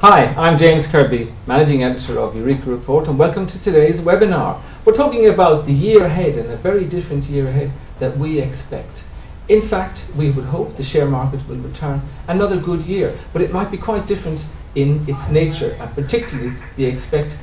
Hi, I'm James Kirby, Managing Editor of Eureka Report, and welcome to today's webinar. We're talking about the year ahead, and a very different year ahead that we expect. In fact, we would hope the share market will return another good year, but it might be quite different in its nature, and particularly we expect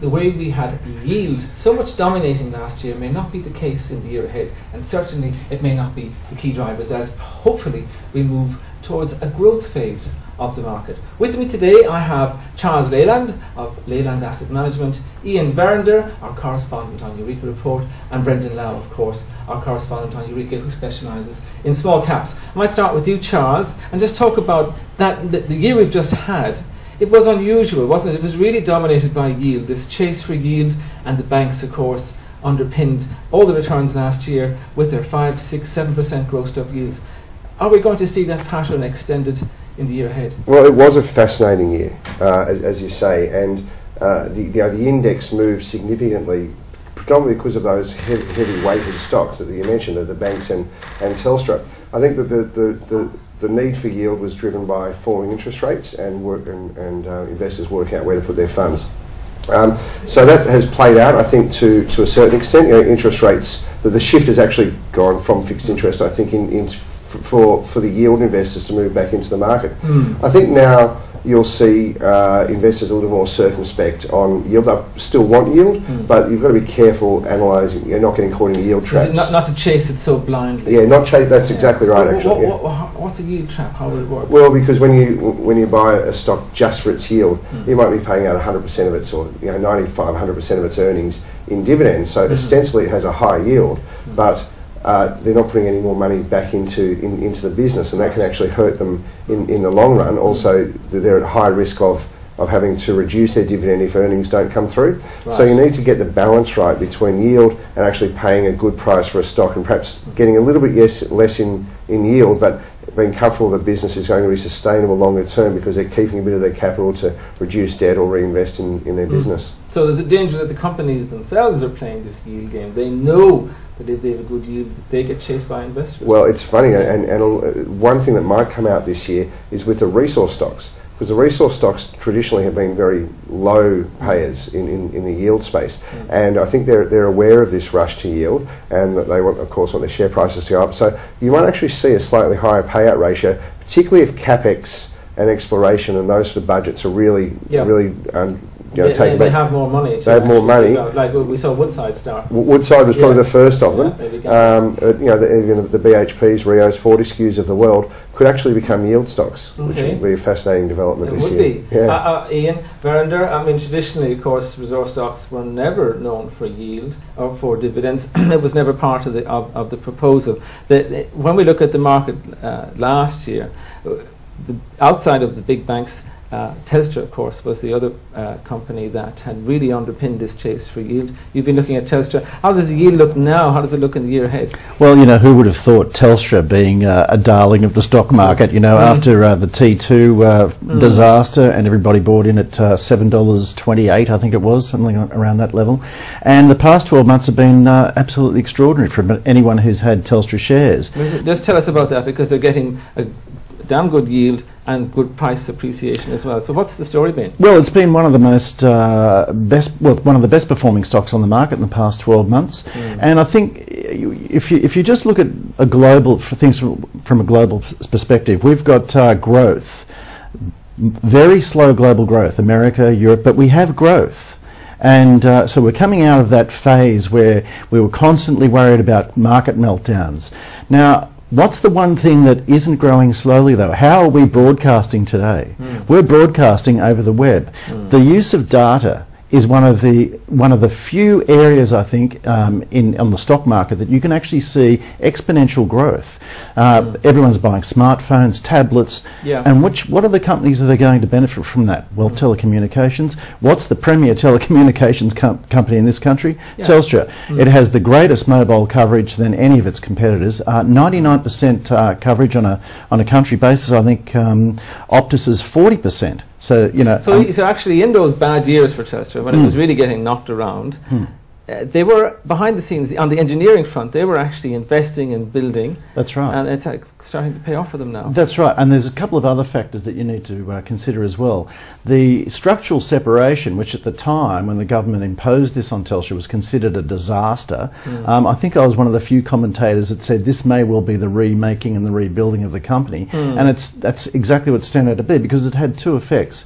the way we had yield so much dominating last year may not be the case in the year ahead, and certainly it may not be the key drivers as hopefully we move towards a growth phase of the market. With me today I have Charles Leyland of Leyland Asset Management, Ian Verinder, our correspondent on Eureka Report, and Brendan Lau, of course, our correspondent on Eureka who specialises in small caps. I might start with you, Charles, and just talk about that the year we've just had. It was unusual, wasn't it? It was really dominated by yield, this chase for yield, and the banks, of course, underpinned all the returns last year with their 5, 6, 7% grossed up yields. Are we going to see that pattern extended in the year ahead? Well, it was a fascinating year, as you say, and the index moved significantly, predominantly because of those heavy weighted stocks that you mentioned, the banks and Telstra. I think that the need for yield was driven by falling interest rates and investors working out where to put their funds. So that has played out, I think, to a certain extent. Interest rates, that the shift has actually gone from fixed interest, I think, for the yield investors to move back into the market. I think now you'll see investors a little more circumspect on yield. They still want yield, but you've got to be careful analysing. You're not getting caught in yield traps. Not to chase it so blindly. Yeah, not chase. That's exactly right. Actually, what's a yield trap? How would it work? Well, because when you buy a stock just for its yield, you might be paying out 100% of its, or 95, 100% of its earnings in dividends. So ostensibly it has a high yield, but they're not putting any more money back into the business, and that can actually hurt them in the long run. Also, they're at high risk of having to reduce their dividend if earnings don't come through. Right. So you need to get the balance right between yield and actually paying a good price for a stock, and perhaps getting a little bit less in yield, but being comfortable the business is going to be sustainable longer term because they're keeping a bit of their capital to reduce debt or reinvest in their business. So there's a danger that the companies themselves are playing this yield game. They know that if they have a good yield, they get chased by investors. Well, it's funny, and one thing that might come out this year is with the resource stocks, because the resource stocks traditionally have been very low payers in the yield space, and I think they're aware of this rush to yield, and that they want, of course, their share prices to go up. So you might actually see a slightly higher payout ratio, particularly if capex and exploration and those sort of budgets are really they have more money. They have more money. Like we saw Woodside start. Woodside was probably the first of them. Even the BHPs, Rios, Fortescues of the world could actually become yield stocks, which would be a fascinating development this year. It would be. Yeah. Ian, Verinder, I mean, traditionally, of course, resource stocks were never known for yield or for dividends. It was never part of the proposal. When we look at the market last year, outside of the big banks, Telstra, of course, was the other company that had really underpinned this chase for yield. You've been looking at Telstra. How does the yield look now? How does it look in the year ahead? Well, who would have thought Telstra being a darling of the stock market, after the T2 disaster, and everybody bought in at $7.28, I think it was, something around that level. And the past 12 months have been absolutely extraordinary for anyone who's had Telstra shares. Just tell us about that, because they're getting a damn good yield and good price appreciation as well. So what's the story been? Well, it's been one of the one of the best performing stocks on the market in the past 12 months. And I think if you just look at things from a global perspective, we've got growth, very slow global growth, America, Europe, but we have growth. And so we're coming out of that phase where we were constantly worried about market meltdowns. Now, what's the one thing that isn't growing slowly, though? How are we broadcasting today? We're broadcasting over the web. The use of data is one of the few areas, I think, on the stock market that you can actually see exponential growth. Everyone's buying smartphones, tablets, and what are the companies that are going to benefit from that? Well, telecommunications. What's the premier telecommunications company in this country? Telstra. It has the greatest mobile coverage than any of its competitors. 99% coverage on a country basis. I think Optus is 40%. So So actually, in those bad years for Telstra, when it was really getting knocked around, they were behind the scenes on the engineering front. They were actually investing and building. That's right. And it's starting to pay off for them now. That's right. And there's a couple of other factors that you need to consider as well. The structural separation, which at the time when the government imposed this on Telstra was considered a disaster. I think I was one of the few commentators that said this may well be the remaking and the rebuilding of the company. And that's exactly what it's turned out to be, because it had two effects.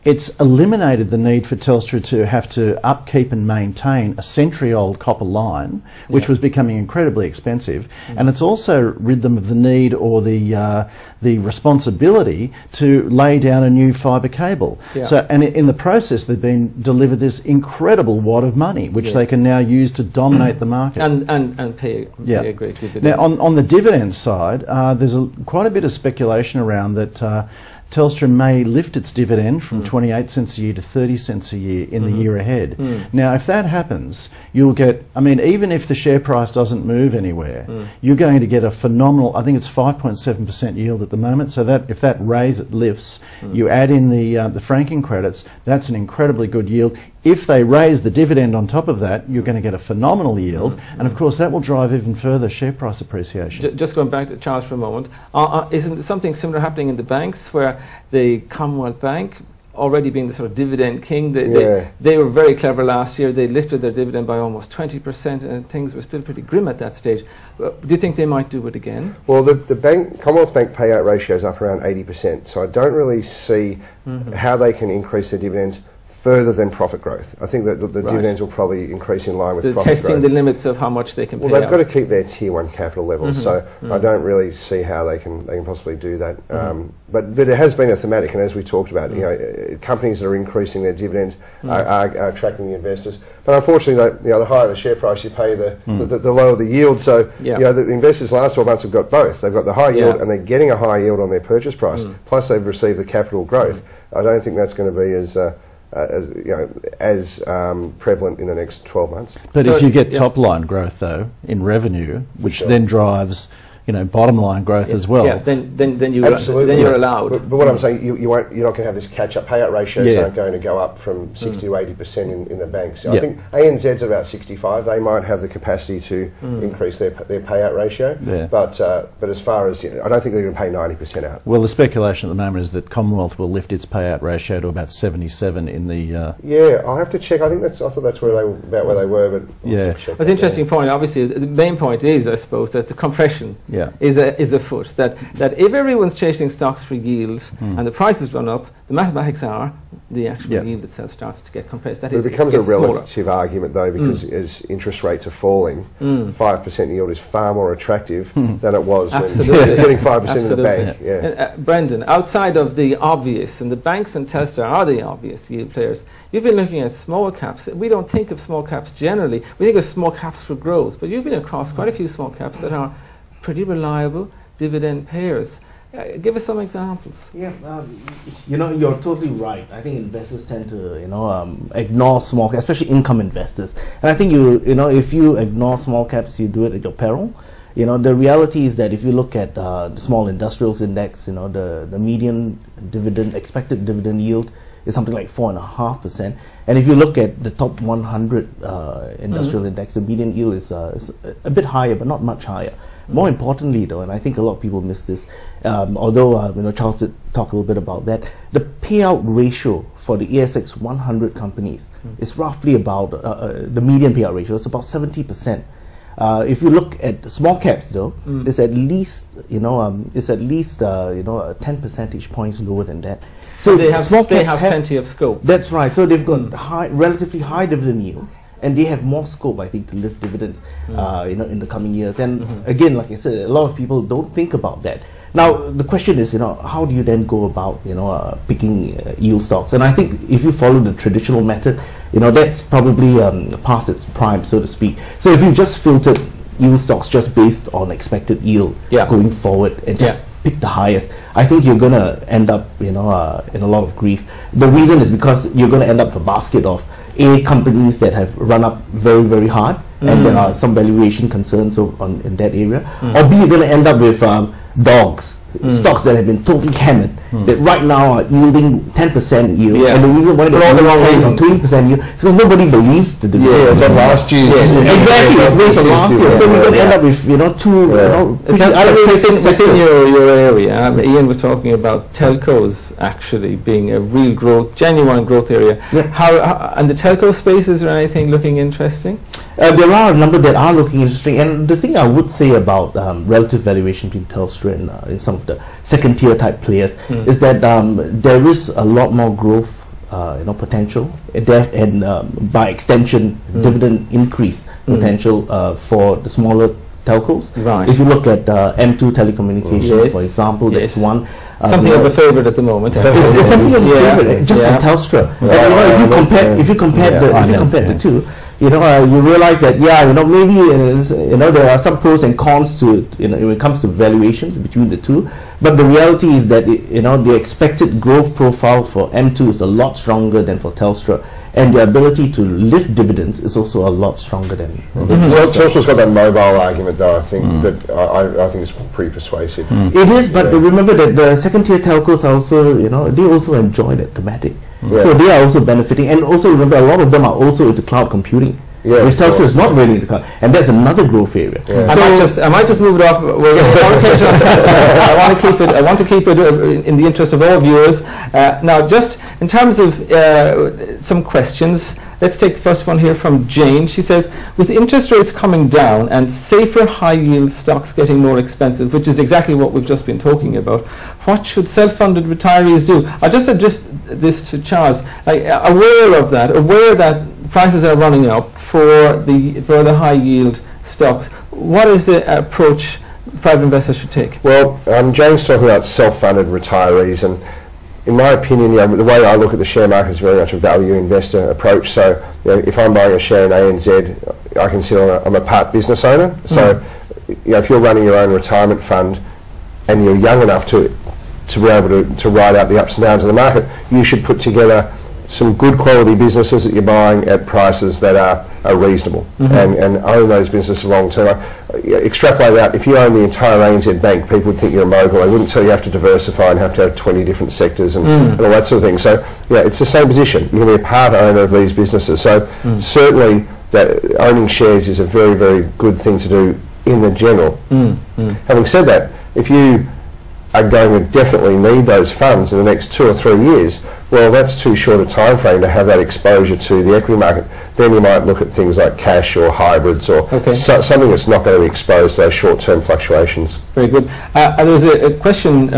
It's eliminated the need for Telstra to have to upkeep and maintain a century-old copper line, which was becoming incredibly expensive, and it's also rid them of the need or the responsibility to lay down a new fibre cable. So, and in the process, they've been delivered this incredible wad of money, which they can now use to dominate the market and pay a great dividend. Now, on the dividend side, there's quite a bit of speculation around that. Telstra may lift its dividend from 28 cents a year to 30 cents a year in the year ahead. Now, if that happens, you'll get, I mean, even if the share price doesn't move anywhere, you're going to get a phenomenal, I think it's 5.7% yield at the moment, so that if that raise it lifts, you add in the franking credits, that's an incredibly good yield. If they raise the dividend on top of that, you're going to get a phenomenal yield, and of course that will drive even further share price appreciation. Just going back to Charles for a moment, isn't something similar happening in the banks, where the Commonwealth Bank, already being the sort of dividend king, they were very clever last year. They lifted their dividend by almost 20%, and things were still pretty grim at that stage. Do you think they might do it again? Well, the Commonwealth Bank payout ratio is up around 80%, so I don't really see how they can increase their dividends further than profit growth. I think that the dividends will probably increase in line with profit growth. Testing the limits of how much they can pay out. Well, they've got to keep their Tier 1 capital levels, so I don't really see how they can possibly do that. But it has been a thematic, and as we talked about, you know, companies that are increasing their dividends are attracting the investors. But unfortunately, the higher the share price you pay, the lower the yield. So you know, the investors last 12 months have got both. They've got the high yield, and they're getting a high yield on their purchase price. Plus, they've received the capital growth. I don't think that's going to be as prevalent in the next 12 months. But so if you get top line growth though in revenue, which then drives bottom line growth as well. Then you're allowed. But what I'm saying, you're not going to have this catch-up. Payout ratios aren't going to go up from 60 to 80% in the banks. So I think ANZ's about 65. They might have the capacity to increase their payout ratio. But as far as I don't think they're going to pay 90% out. Well, the speculation at the moment is that Commonwealth will lift its payout ratio to about 77 in the. I'll have to check. I thought that's where they were, but that's an interesting point. Obviously, the main point is, I suppose, that the compression. Is afoot. That if everyone's chasing stocks for yields and the prices run up, the mathematics are the actual yield itself starts to get compressed. It becomes a relative argument though, because as interest rates are falling, 5% yield is far more attractive than it was when you're getting 5% in the bank. Brendan, outside of the obvious, and the banks and Telstra are the obvious yield players, you've been looking at small caps. We don't think of small caps generally. We think of small caps for growth, but you've been across quite a few small caps that are pretty reliable dividend payers. Give us some examples. You're totally right. I think investors tend to ignore small caps, especially income investors. And I think if you ignore small caps, you do it at your peril. The reality is that if you look at the small industrials index, the median expected dividend yield is something like 4.5%. And if you look at the top 100 industrial index, the median yield is a bit higher, but not much higher. More importantly, though, and I think a lot of people miss this, although Charles did talk a little bit about that, the payout ratio for the ASX 100 companies is roughly about the median payout ratio is about 70%. If you look at the small caps, though, it's at least 10 percentage points lower than that. So they have plenty of scope. That's right. So they've got relatively high dividend yields, and they have more scope, I think, to lift dividends, in the coming years. And again, like I said, a lot of people don't think about that. Now, the question is, how do you then go about, picking yield stocks? And I think if you follow the traditional method, that's probably past its prime, so to speak. So if you just filtered yield stocks just based on expected yield going forward and just pick the highest, I think you're going to end up, in a lot of grief. The reason is because you're going to end up with a basket of A, companies that have run up very, very hard, and there are some valuation concerns in that area, or B, you're going to end up with dogs, stocks that have been totally hammered, that right now are yielding 10% yield, Yeah. and the reason why they're all the wrong yielding 10 reasons. 20% yield is because nobody believes the dividend. Yeah, it's on last year's. Exactly, it's based on last year. So we're going to end up with two, It's within your area. Ian was talking about telcos actually being a real growth, genuine growth area. Yeah. How and the telco space, is there anything looking interesting? There are a number that are looking interesting, and the thing I would say about relative valuation between Telstra and some of the second-tier type players is that there is a lot more growth, potential, and by extension, dividend increase potential for the smaller telcos. Right. If you look at M2 Telecommunications, for example, that's one. Something of a favourite at the moment. It's something of a favourite, just like Telstra. And if you compare the two, you realize that maybe there are some pros and cons to when it comes to valuations between the two, but the reality is that the expected growth profile for M2 is a lot stronger than for Telstra, and the ability to lift dividends is also a lot stronger than. Telstra's got that mobile argument, though. I think that I think it's pretty persuasive. It is, but remember that the second-tier telcos are also they also enjoy that thematic. So they are also benefiting, and also remember a lot of them are also into cloud computing. Which Telstra is not really into cloud, and that's another growth area. So I might just move it up. We're getting a conversation on Telstra. I want to keep it in the interest of all viewers. Now, just in terms of some questions, let's take the first one here from Jane. She says, with interest rates coming down and safer high-yield stocks getting more expensive, which is exactly what we've just been talking about, what should self-funded retirees do? I just addressed this to Charles. Aware of that, aware that prices are running up for the high-yield stocks, what is the approach private investors should take? Well, Jane's talking about self-funded retirees, and in my opinion, the way I look at the share market is very much a value investor approach. So, if I'm buying a share in ANZ, I consider I'm a part business owner. So, if you're running your own retirement fund and you're young enough to be able to ride out the ups and downs of the market, you should put together some good quality businesses that you're buying at prices that are reasonable, and own those businesses long term. Extrapolate that. If you own the entire ANZ Bank, people would think you're a mogul. They wouldn't tell you have to diversify and have to have 20 different sectors and all that sort of thing. So it's the same position. You're going to be a part owner of these businesses. So certainly that owning shares is a very, very good thing to do in the general. Having said that, if you are going to definitely need those funds in the next 2 or 3 years, well, that's too short a time frame to have that exposure to the equity market. Then you might look at things like cash or hybrids or something that's not going to be exposed to those short-term fluctuations. Very good. There's a question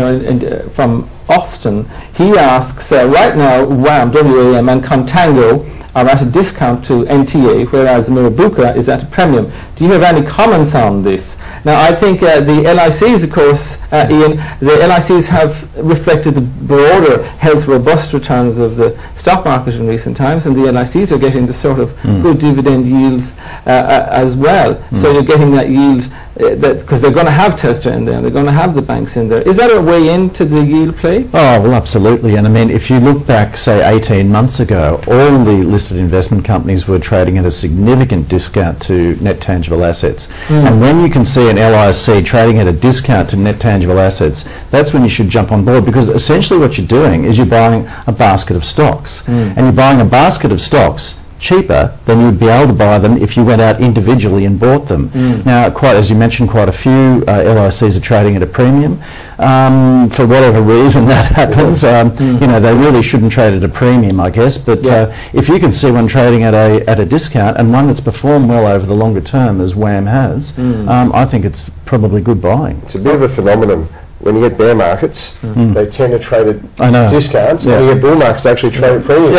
from Austin. He asks, right now WAM, WAM and Contango are at a discount to NTA, whereas Mirrabooka is at a premium. Do you have any comments on this? Now, I think the LICs, of course, Ian, the LICs have reflected the broader health, robust returns of the stock market in recent times, and the LICs are getting the sort of good dividend yields as well. So you're getting that yield because they're going to have Telstra in there, and they're going to have the banks in there. Is that a way into the yield play? Oh, well, absolutely. And I mean, if you look back, say, 18 months ago, all the listed investment companies were trading at a significant discount to net tangible assets. And when you can see an LIC trading at a discount to net tangible assets, that's when you should jump on board, because essentially what you're doing is you're buying a basket of stocks. And you're buying a basket of stocks cheaper than you would be able to buy them if you went out individually and bought them. Now, quite as you mentioned, quite a few LICs are trading at a premium. For whatever reason that happens, they really shouldn't trade at a premium, I guess. But if you can see one trading at a discount, and one that's performed well over the longer term, as WAM has, I think it's probably good buying. It's a bit of a phenomenon. When you get bear markets, they tend to trade at discounts. Yeah. When you get bull markets, they actually trade at premium.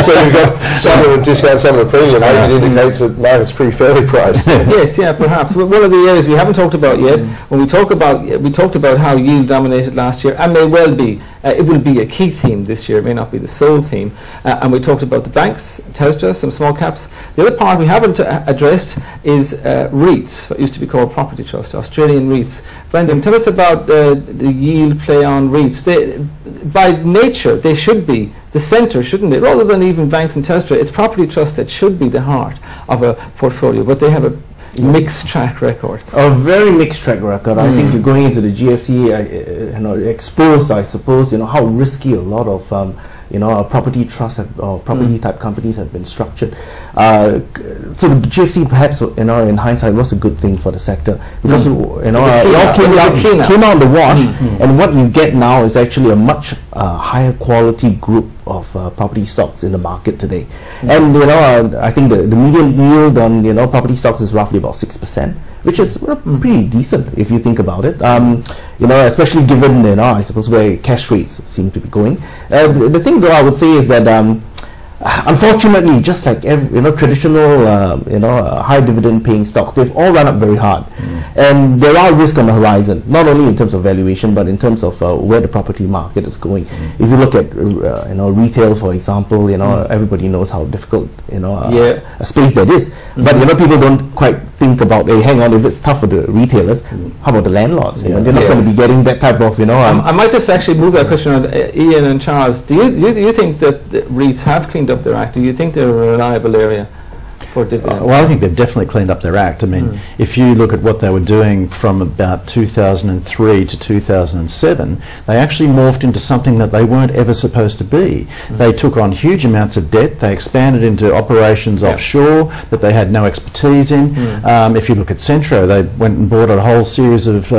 So you've got some at a discount, some at a premium. Maybe it indicates that the market's pretty fairly priced. Yes, perhaps. Well, one of the areas we haven't talked about yet, when we talked about how yield dominated last year, and may well be, it will be a key theme this year. It may not be the sole theme. And we talked about the banks, Telstra, some small caps. The other part we haven't addressed is REITs, what used to be called property trust, Australian REITs. Brendan, tell us about the yield play on REITs. By nature, they should be the centre, shouldn't they? Rather than even banks and Telstra, it's property trust that should be the heart of a portfolio. But they have mixed track record. A very mixed track record. I think you're going into the GFC, exposed, I suppose, how risky a lot of property trusts or property type companies have been structured. So the GFC perhaps, in hindsight, was a good thing for the sector because it all came out in the wash, and what you get now is actually a much higher quality group of property stocks in the market today. And I think the median yield on property stocks is roughly about 6%, which is pretty decent if you think about it. Especially given I suppose where cash rates seem to be going. The thing though I would say is that unfortunately, just like traditional high dividend paying stocks, they've all run up very hard, and there are risks on the horizon, not only in terms of valuation but in terms of where the property market is going. If you look at retail, for example, everybody knows how difficult a space that is, but people don't quite think about, hey, hang on, if it's tough for the retailers, how about the landlords? They're not going to be getting that type of I might just actually move that question on Ian and Charles. Do you think that the REITs have cleaned up their act? Do you think they're a reliable area for dividends? Well, I think they've definitely cleaned up their act. I mean, if you look at what they were doing from about 2003 to 2007, they actually morphed into something that they weren't ever supposed to be. They took on huge amounts of debt. They expanded into operations offshore that they had no expertise in. If you look at Centro, they went and bought a whole series of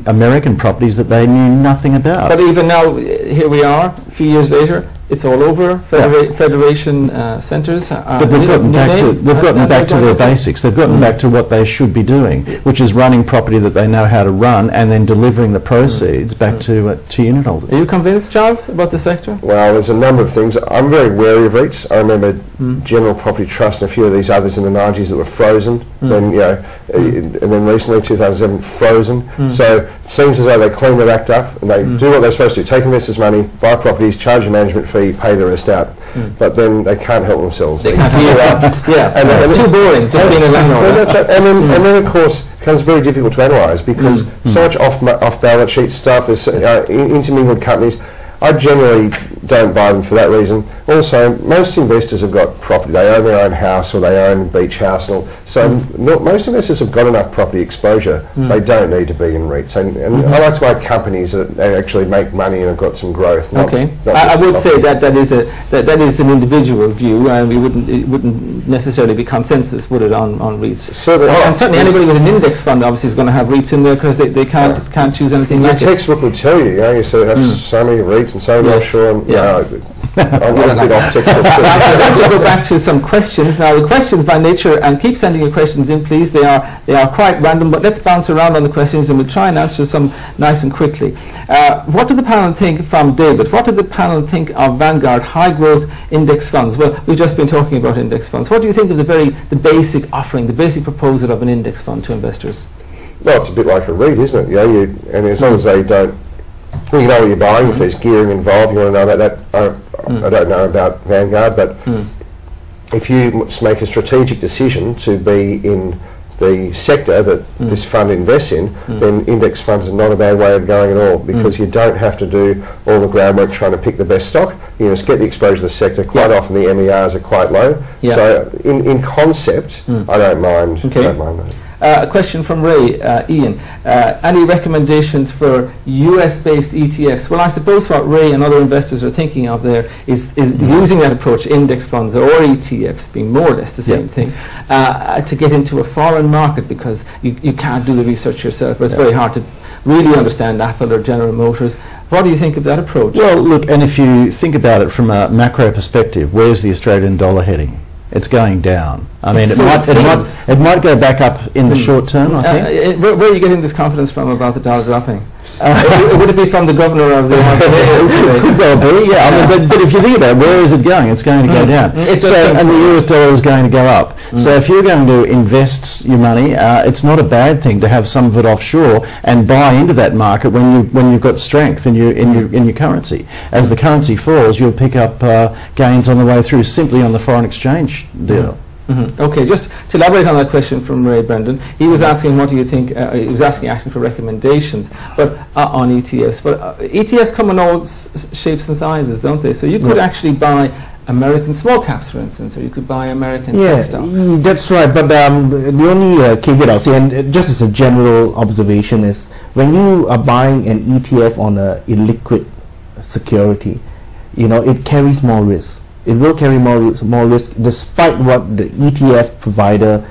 American properties that they knew nothing about. But even now, here we are, a few years later, it's all over. Federation centres. But they've gotten back to their basics. They've gotten back to what they should be doing, which is running property that they know how to run and then delivering the proceeds back to unit holders. Are you convinced, Charles, about the sector? Well, there's a number of things. I'm very wary of REITs. I remember General Property Trust and a few of these others in the 90s that were frozen. Then and then recently 2007 frozen. So it seems as though they clean their act up and they do what they're supposed to do: take investors' money, buy properties, charge a management fee, pay the rest out. But then they can't help themselves. They can't gear up. It's too boring just being a landlord. And then of course it becomes very difficult to analyse because so much off balance sheet stuff. There's intermingled companies. I generally don't buy them for that reason. Also, most investors have got property. They own their own house or they own beach house. And all. So most investors have got enough property exposure. They don't need to be in REITs. And I like to buy companies that actually make money and have got some growth. I would say that is an individual view, and it wouldn't necessarily be consensus, would it, on REITs? And certainly anybody with an index fund obviously is going to have REITs in there because they can't choose anything like it. The textbook would tell you, you so have so many REITs and so many offshore. And, I'm a bit off textbook. I want to go back to some questions. Now, the questions by nature, and keep sending your questions in, please. They are quite random, but let's bounce around on the questions and we'll try and answer some nice and quickly. What did the panel think, from David, what did the panel think of Vanguard high growth index funds? Well, we've just been talking about index funds. What do you think of the basic offering, the basic proposal of an index fund to investors? Well, it's a bit like a REIT, isn't it? And as long as they don't, you know what you're buying. If there's gearing involved, you want to know about that. I don't know about Vanguard, but if you make a strategic decision to be in the sector that this fund invests in, then index funds are not a bad way of going at all, because you don't have to do all the groundwork trying to pick the best stock. You just get the exposure to the sector. Quite often the MERs are quite low. So in concept, I don't mind. I don't mind that. A question from Ray, Ian. Any recommendations for US-based ETFs? Well, I suppose what Ray and other investors are thinking of there is using that approach, index funds or ETFs, being more or less the same thing, to get into a foreign market, because you can't do the research yourself. But it's very hard to really understand Apple or General Motors. What do you think of that approach? Well, look, and if you think about it from a macro perspective, where's the Australian dollar heading? It's going down. I mean, it might go back up in the short term, I think. Where are you getting this confidence from about the dollar dropping? Would it be from the governor of the RBA? Could well be, yeah. I mean, but if you think about it, where is it going? It's going to go down. And the US dollar is going to go up. So if you're going to invest your money, it's not a bad thing to have some of it offshore and buy into that market when you've got strength in your currency. As the currency falls, you'll pick up gains on the way through simply on the foreign exchange deal. Okay, just to elaborate on that question from Ray Brendan, he was asking what do you think, he was asking actually for recommendations but on ETFs. But ETFs come in all shapes and sizes, don't they? So you could actually buy American small caps, for instance, or you could buy American tech stocks. That's right. But the only caveat I'll say, and just as a general observation, is when you are buying an ETF on a illiquid security, it carries more risk. It will carry more risk despite what the ETF provider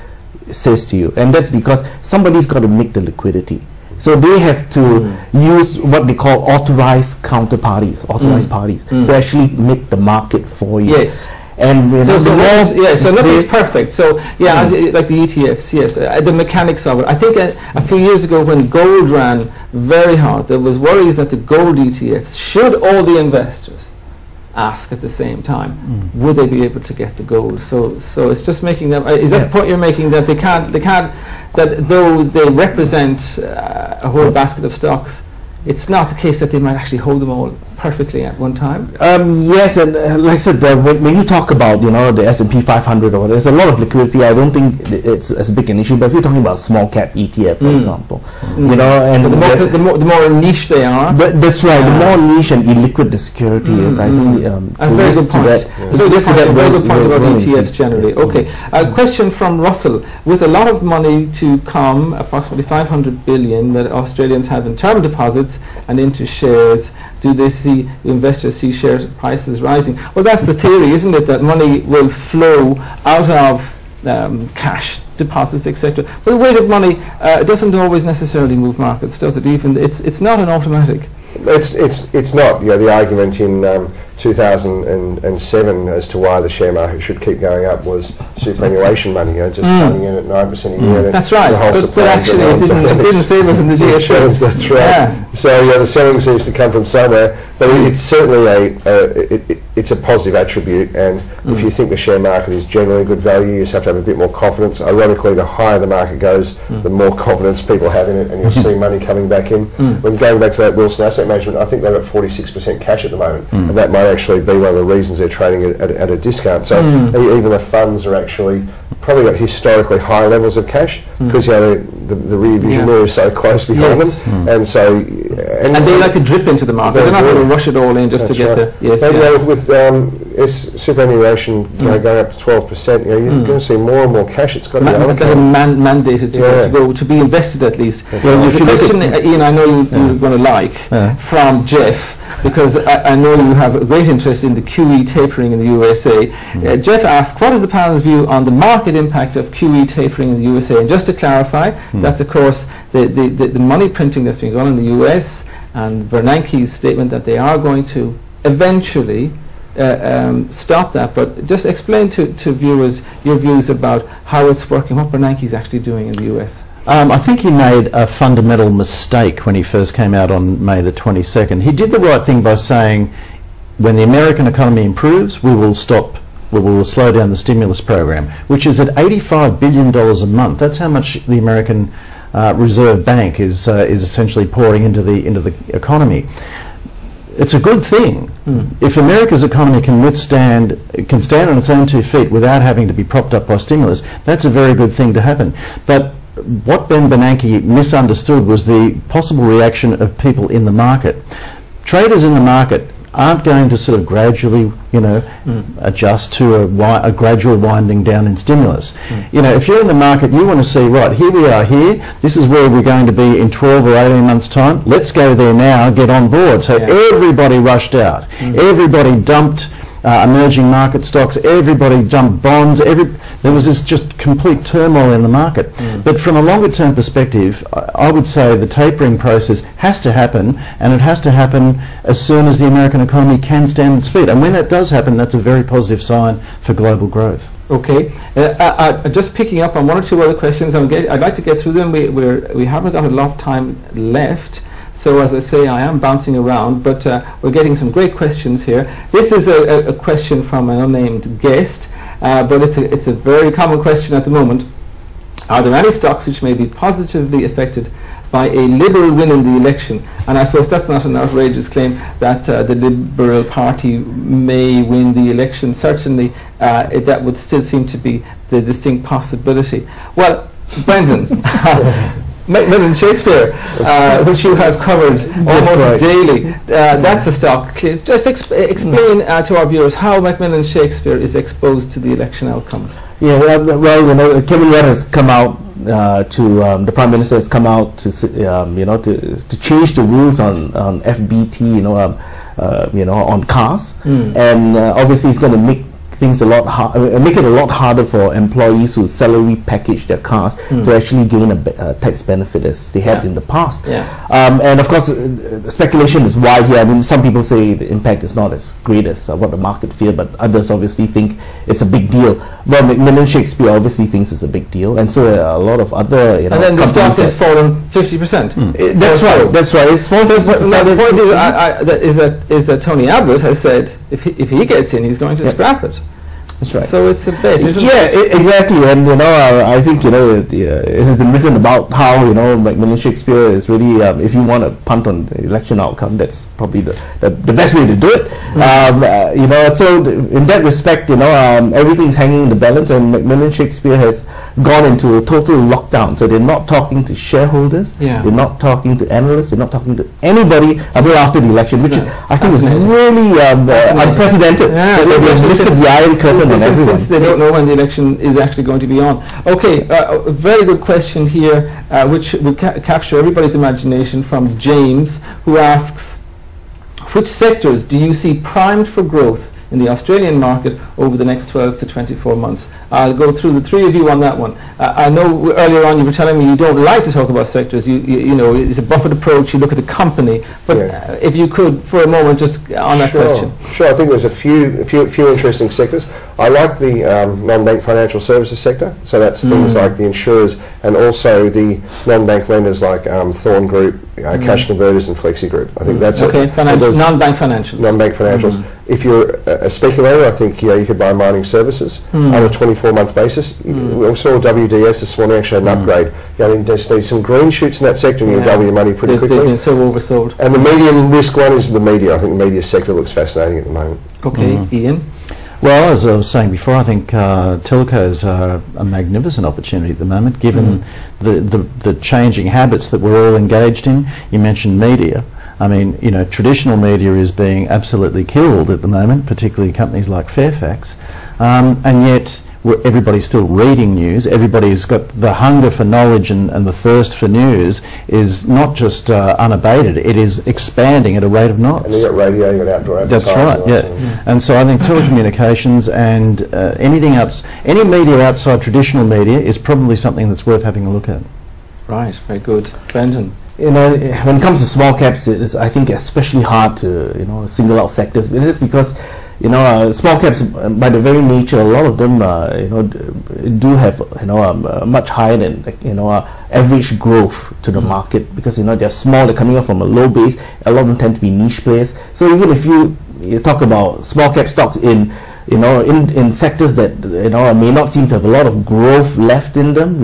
says to you, and that's because somebody's got to make the liquidity. So they have to use what they call authorized parties to actually make the market for you. Yes. And so nothing's perfect. So like the ETFs, yes, the mechanics of it. I think a few years ago when gold ran very hard, there was worries that the gold ETFs, should all the investors ask at the same time, would they be able to get the gold? So it's just making them. Is that the point you're making, that they can't, that though they represent a whole basket of stocks, it's not the case that they might actually hold them all perfectly at one time? Yes, and like I said, when you talk about the S&P 500 or there's a lot of liquidity, I don't think it's as big an issue. But if you're talking about small cap ETF, for example, and but the more niche they are. That's right. The more niche and illiquid the security is, I think. A very good point. Very good point about ETFs generally. Okay. A question from Russell. With a lot of money to come, approximately 500 billion that Australians have in term deposits and into shares, do they see investors see share prices rising? Well, that's the theory, isn't it? That money will flow out of cash deposits, etc. But the weight of money doesn't always necessarily move markets, does it? Even it's not an automatic. It's not. The argument in 2007 as to why the share market should keep going up was superannuation money, just coming in at 9% a year. That's right. But actually, it didn't save us in the GFC. That's right. Yeah. So the selling seems to come from somewhere, but it's certainly it's a positive attribute. And if you think the share market is generally good value, you just have to have a bit more confidence. Ironically, the higher the market goes, the more confidence people have in it, and you'll see money coming back in. When going back to that Wilson Asset Management, I think they're at 46% cash at the moment, and that might actually be one of the reasons they're trading at a discount. So even the funds are actually probably got historically high levels of cash because the rear vision mirror is so close behind them, and so and they like to drip into the market. They're not going to rush it all in just to get with superannuation going up to 12%. You're going to see more and more cash. It's got to be allocated. Mandated to be invested at least. Well, the question, Ian, I know you're going to like from Jeff, because I know you have a great interest in the QE tapering in the USA. Jeff asks, what is the panel's view on the market impact of QE tapering in the USA? And just to clarify, that's of course the money printing that's been done in the US, and Bernanke's statement that they are going to eventually stop that. But just explain to viewers your views about how it's working, what Bernanke's actually doing in the US. I think he made a fundamental mistake when he first came out on May the 22nd. He did the right thing by saying, when the American economy improves, we will slow down the stimulus program, which is at $85 billion a month. That's how much the American Reserve Bank is essentially pouring into the economy. It's a good thing. If America's economy can stand on its own 2 feet without having to be propped up by stimulus, that's a very good thing to happen. But what Ben Bernanke misunderstood was the possible reaction of people in the market. Traders in the market aren't going to sort of gradually, adjust to a gradual winding down in stimulus. If you're in the market, you want to see, right, here we are here, this is where we're going to be in 12 or 18 months' time, let's go there now, get on board. So everybody rushed out. Everybody dumped emerging market stocks, everybody dumped bonds, there was this just complete turmoil in the market. But from a longer term perspective, I would say the tapering process has to happen, and it has to happen as soon as the American economy can stand on its feet. And when that does happen, that's a very positive sign for global growth. Okay, just picking up on one or two other questions, I'd like to get through them. We haven't got a lot of time left. So as I say, I am bouncing around, but we're getting some great questions here. This is a question from an unnamed guest, but it's a very common question at the moment. Are there any stocks which may be positively affected by a Liberal win in the election? And I suppose that's not an outrageous claim that the Liberal Party may win the election. Certainly, that would still seem to be the distinct possibility. Well, Brendan, Macmillan Shakespeare, which you have covered almost daily. That's a stock. Just explain to our viewers how Macmillan Shakespeare is exposed to the election outcome. Yeah, well, Kevin Rudd has come out the Prime Minister has come out to to change the rules on FBT, on cars, and obviously it's going to make things make it a lot harder for employees who salary package their cars to actually gain a tax benefit as they have in the past. And of course, speculation is wide here. I mean, some people say the impact is not as great as what the market fear, but others obviously think it's a big deal. Well, Macmillan Shakespeare obviously thinks it's a big deal, and so a lot of other and then the stock has fallen 50%. That's right. That's right. It's fallen 50%. My point is that Tony Abbott has said if he gets in, he's going to scrap it. That's right. So it's a bet, isn't it? Exactly. And I think it has been written about how Macmillan Shakespeare is really if you want to punt on the election outcome, that's probably the best way to do it. So in that respect, everything's hanging in the balance, and Macmillan Shakespeare has gone into a total lockdown. So they're not talking to shareholders. They're not talking to analysts. They're not talking to anybody until after the election, which I think is really unprecedented. They've lifted the iron curtain. Since they don't know when the election is actually going to be on. Okay, a very good question here, which will capture everybody's imagination, from James, who asks, which sectors do you see primed for growth in the Australian market over the next 12 to 24 months? I'll go through the three of you on that one. I know earlier on you were telling me you don't like to talk about sectors. You know, it's a buffered approach. You look at the company. But if you could, for a moment, just on that question. Sure. I think there's a few interesting sectors. I like the non-bank financial services sector. So that's things like the insurers and also the non-bank lenders like Thorn Group, Cash Converters and Flexi Group. I think that's non-bank financials. Non-bank financials. If you're a speculator, I think you could buy mining services on a 24-month basis. We saw WDS this morning actually had an upgrade. Just need some green shoots in that sector and you'll double your money pretty quickly. They've been so oversold. And the medium risk one is the media. I think the media sector looks fascinating at the moment. Okay, Ian? Well, as I was saying before, I think telcos are a magnificent opportunity at the moment, given the changing habits that we're all engaged in. You mentioned media. I mean, traditional media is being absolutely killed at the moment, particularly companies like Fairfax, and yet everybody's still reading news. Everybody's got the hunger for knowledge and the thirst for news is not just unabated, it is expanding at a rate of knots. And you've got radio, you've got outdoor advertising. That's right, And so I think telecommunications and any media outside traditional media is probably something that's worth having a look at. Right, very good. Brendan? When it comes to small caps, it is, I think, especially hard to single out sectors. It is because small caps, by the very nature, a lot of them do have much higher than average growth to the market, because they're small, they're coming up from a low base. A lot of them tend to be niche players. So even if you talk about small cap stocks in sectors that may not seem to have a lot of growth left in them,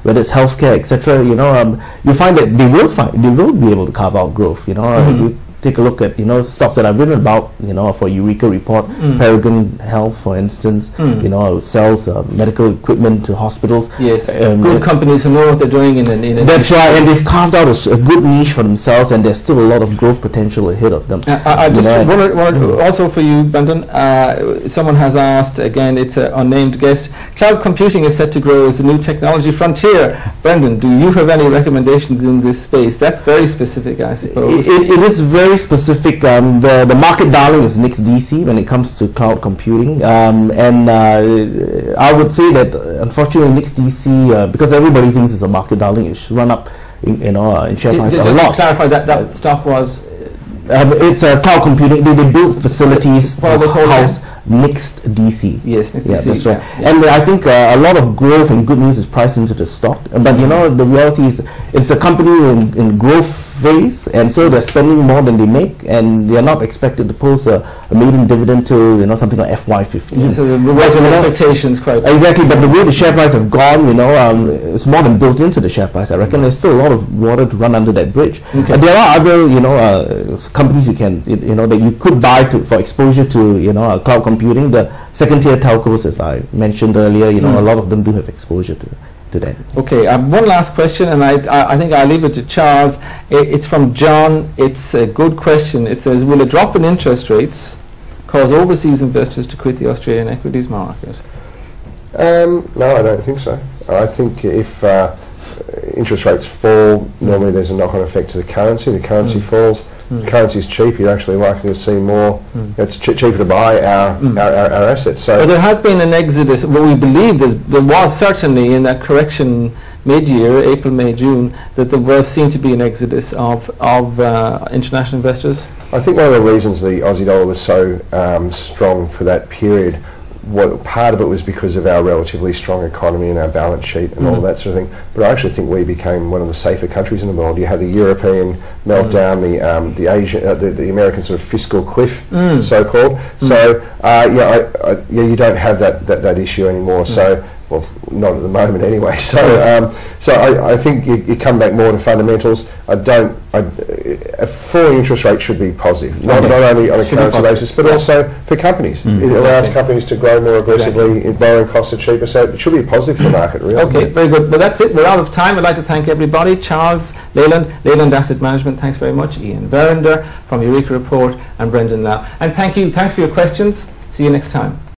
whether it's healthcare, etc., you find that they will be able to carve out growth. You take a look at stocks that I've written about for Eureka Report. Paragon Health, for instance, sells medical equipment to hospitals. Yes, good companies who know what they're doing in that's right, and they've carved out a good niche for themselves, and there's still a lot of growth potential ahead of them. I just wondered also for you, Brendan, someone has asked, again, it's an unnamed guest, cloud computing is set to grow as the new technology frontier. Brendan, do you have any recommendations in this space? That's very specific, I suppose. It is very specific. The market darling is NixDC when it comes to cloud computing, and I would say that unfortunately NixDC, because everybody thinks it's a market darling, it should run up in share price a lot. Just to clarify, that stock was it's cloud computing. They build facilities to house NixDC. Yes, NixDC. Yeah, that's right. And I think a lot of growth and good news is priced into the stock. But the reality is it's a company in growth phase, and so they're spending more than they make, and they're not expected to post a maiden dividend to something like FY15. Yeah, so the expectations quite exactly. But the way the share price have gone, it's more than built into the share price. I reckon there's still a lot of water to run under that bridge. Okay. There are other companies you can that you could buy for exposure to cloud computing. The second tier telcos, as I mentioned earlier, a lot of them do have exposure to today. Okay, one last question, and I think I'll leave it to Charles. It's from John. It's a good question. It says, will a drop in interest rates cause overseas investors to quit the Australian equities market? No, I don't think so. I think if interest rates fall, normally there's a knock-on effect to the currency. The currency falls. Currency is cheap. You're actually likely to see more. It's cheaper to buy our assets. So but there has been an exodus. Well, we believe there was certainly in that correction mid-year, April, May, June, that there was seen to be an exodus of international investors. I think one of the reasons the Aussie dollar was so strong for that period, part of it was because of our relatively strong economy and our balance sheet and all of that sort of thing. But I actually think we became one of the safer countries in the world. You have the European meltdown, the Asian, the American sort of fiscal cliff, so-called. So you don't have that issue anymore. So. Well, not at the moment anyway. So, I think you come back more to fundamentals. A falling interest rate should be positive, not only on a currency basis, but also for companies. It allows companies to grow more aggressively. Borrowing costs are cheaper, so it should be positive for the market, really. Okay, very good. Well, that's it. We're out of time. I'd like to thank everybody. Charles, Leyland Asset Management, thanks very much. Ian Verinder from Eureka Report, and Brendan Lau. And thank you. Thanks for your questions. See you next time.